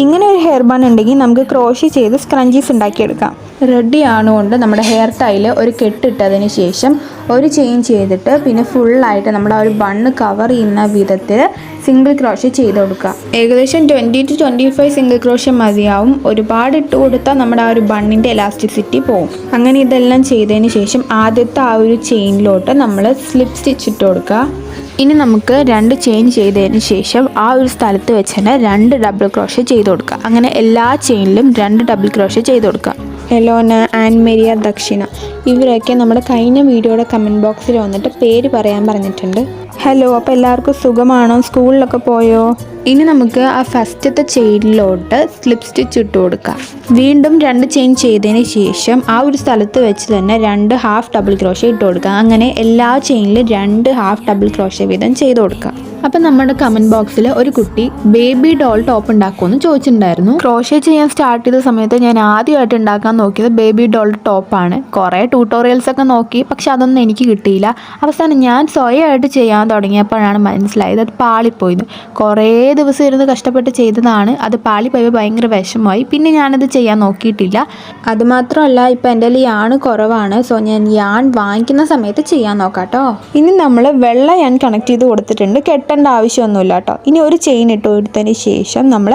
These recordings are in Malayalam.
ഇങ്ങനെ ഒരു ഹെയർ ബാൻ ഉണ്ടെങ്കിൽ നമുക്ക് ക്രോഷി ചെയ്ത് സ്ക്രഞ്ചീസ് ഉണ്ടാക്കിയെടുക്കാം. റെഡി ആണുകൊണ്ട് നമ്മുടെ ഹെയർ ടൈൽ ഒരു കെട്ടിട്ടതിന് ശേഷം ഒരു ചെയിൻ ചെയ്തിട്ട് പിന്നെ ഫുള്ളായിട്ട് നമ്മുടെ ആ ഒരു ബണ്ണ് കവർ ചെയ്യുന്ന വിധത്തിൽ സിംഗിൾ ക്രോഷി ചെയ്ത് കൊടുക്കുക. ഏകദേശം 20 to 25 സിംഗിൾ ക്രോഷി മതിയാവും. ഒരുപാട് ഇട്ട് കൊടുത്താൽ നമ്മുടെ ആ ഒരു ബണ്ണിൻ്റെ എലാസ്റ്റിസിറ്റി പോകും. അങ്ങനെ ഇതെല്ലാം ചെയ്തതിന് ശേഷം ആദ്യത്തെ ആ ഒരു ചെയിനിലോട്ട് നമ്മൾ സ്ലിപ്പ് സ്റ്റിച്ച് ഇട്ട് കൊടുക്കുക. ഇനി നമുക്ക് 2 ചെയിൻ ചെയ്തതിന് ശേഷം ആ ഒരു സ്ഥലത്ത് വെച്ച് തന്നെ 2 ഡബിൾ ക്രോഷേ ചെയ്ത് കൊടുക്കുക. അങ്ങനെ എല്ലാ ചെയിനിലും 2 ഡബിൾ ക്രോഷേ ചെയ്ത് കൊടുക്കുക. എലോന, ആൻ മേരിയ, ദക്ഷിണ ഇവരൊക്കെ നമ്മുടെ കഴിഞ്ഞ വീഡിയോയുടെ കമൻറ്റ് ബോക്സിൽ വന്നിട്ട് പേര് പറയാൻ പറഞ്ഞിട്ടുണ്ട്. ഹലോ, അപ്പോൾ എല്ലാവർക്കും സുഖമാണോ? സ്കൂളിലൊക്കെ പോയോ? ഇനി നമുക്ക് ആ ഫസ്റ്റത്തെ ചെയിനിലോട്ട് സ്ലിപ്പ് സ്റ്റിച്ച് ഇട്ട് കൊടുക്കാം. വീണ്ടും 2 ചെയിൻ ചെയ്തതിന് ശേഷം ആ ഒരു സ്ഥലത്ത് വെച്ച് തന്നെ 2 ഹാഫ് ഡബിൾ ക്രോഷേ ഇട്ട് കൊടുക്കുക. അങ്ങനെ എല്ലാ ചെയിനിലും 2 ഹാഫ് ഡബിൾ ക്രോഷേ വീതം ചെയ്ത് കൊടുക്കുക. അപ്പം നമ്മുടെ കമൻറ്റ് ബോക്സിൽ ഒരു കുട്ടി ബേബി ഡോൾ ടോപ്പ് ഉണ്ടാക്കുമെന്ന് ചോദിച്ചിട്ടുണ്ടായിരുന്നു. ക്രോഷേ ചെയ്യാൻ സ്റ്റാർട്ട് ചെയ്ത സമയത്ത് ഞാൻ ആദ്യമായിട്ട് ഉണ്ടാക്കാൻ നോക്കിയത് ബേബി ഡോൾ ടോപ്പാണ്. കുറേ ട്യൂട്ടോറിയൽസൊക്കെ നോക്കി, പക്ഷെ അതൊന്നും എനിക്ക് കിട്ടിയില്ല. അവസാനം ഞാൻ സ്വയമായിട്ട് ചെയ്യാൻ തുടങ്ങിയപ്പോഴാണ് മനസ്സിലായത് അത് പാളിപ്പോയിന്ന്. കുറേ ദിവസം ഇരുന്ന് കഷ്ടപ്പെട്ട് ചെയ്തതാണ്, അത് പാളിപ്പോയപ്പോൾ ഭയങ്കര വിഷമമായി. പിന്നെ ഞാനത് ചെയ്യാൻ നോക്കിയിട്ടില്ല. അതുമാത്രമല്ല ഇപ്പം എൻ്റെ കയ്യിൽ യാൺ കുറവാണ്. സോ ഞാൻ യാൺ വാങ്ങിക്കുന്ന സമയത്ത് ചെയ്യാൻ നോക്കാം കേട്ടോ. ഇനി നമ്മൾ വെള്ള യാൺ കണക്ട് ചെയ്ത് കൊടുത്തിട്ടുണ്ട്. കെട്ടേണ്ട ആവശ്യമൊന്നുമില്ല കേട്ടോ. ഇനി ഒരു ചെയിൻ ഇട്ട് കൊടുത്തതിന് ശേഷം നമ്മൾ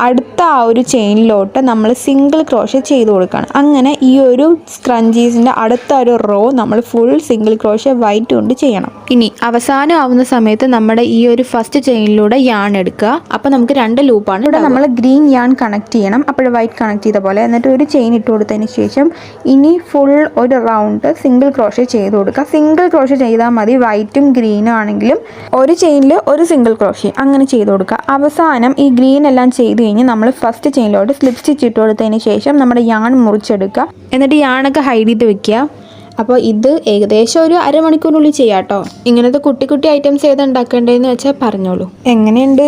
അടുത്ത ആ ഒരു ചെയിനിലോട്ട് നമ്മൾ സിംഗിൾ ക്രോഷേ ചെയ്ത് കൊടുക്കുകയാണ്. അങ്ങനെ ഈ ഒരു സ്ക്രഞ്ചീസിൻ്റെ അടുത്ത ഒരു റോ നമ്മൾ ഫുൾ സിംഗിൾ ക്രോഷേ വൈറ്റ് കൊണ്ട് ചെയ്യണം. ഇനി അവസാനം ആവുന്ന സമയത്ത് നമ്മുടെ ഈ ഒരു ഫസ്റ്റ് ചെയിനിലൂടെ യാൺ എടുക്കുക. അപ്പോൾ നമുക്ക് 2 ലൂപ്പാണ്. ഇവിടെ നമ്മൾ ഗ്രീൻ യാൺ കണക്ട് ചെയ്യണം, അപ്പോൾ വൈറ്റ് കണക്ട് ചെയ്ത പോലെ. എന്നിട്ട് ഒരു ചെയിൻ ഇട്ട് കൊടുത്തതിന് ശേഷം ഇനി ഫുൾ ഒരു റൗണ്ട് സിംഗിൾ ക്രോഷേ ചെയ്ത് കൊടുക്കുക. സിംഗിൾ ക്രോഷേ ചെയ്താൽ മതി. വൈറ്റും ഗ്രീനും ആണെങ്കിലും ഒരു ചെയിനിൽ ഒരു സിംഗിൾ ക്രോഷേ അങ്ങനെ ചെയ്ത് കൊടുക്കുക. അവസാനം ഈ ഗ്രീൻ എല്ലാം ചെയ്ത് കഴിഞ്ഞ് നമ്മൾ ഫസ്റ്റ് ചെയിനിലോട്ട് സ്ലിപ്പ് സ്റ്റിച്ച് ഇട്ട് കൊടുത്തതിന് ശേഷം നമ്മുടെ യാൺ മുറിച്ചെടുക്കുക. എന്നിട്ട് യാണൊക്കെ ഹൈഡ് ചെയ്ത് വെക്കുക. അപ്പോൾ ഇത് ഏകദേശം ഒരു അരമണിക്കൂറിനുള്ളിൽ ചെയ്യാം കേട്ടോ. ഇങ്ങനത്തെ കുട്ടി കുട്ടി ഐറ്റംസ് ഏതാ ഉണ്ടാക്കേണ്ടതെന്ന് വെച്ചാൽ പറഞ്ഞോളൂ. എങ്ങനെയുണ്ട്?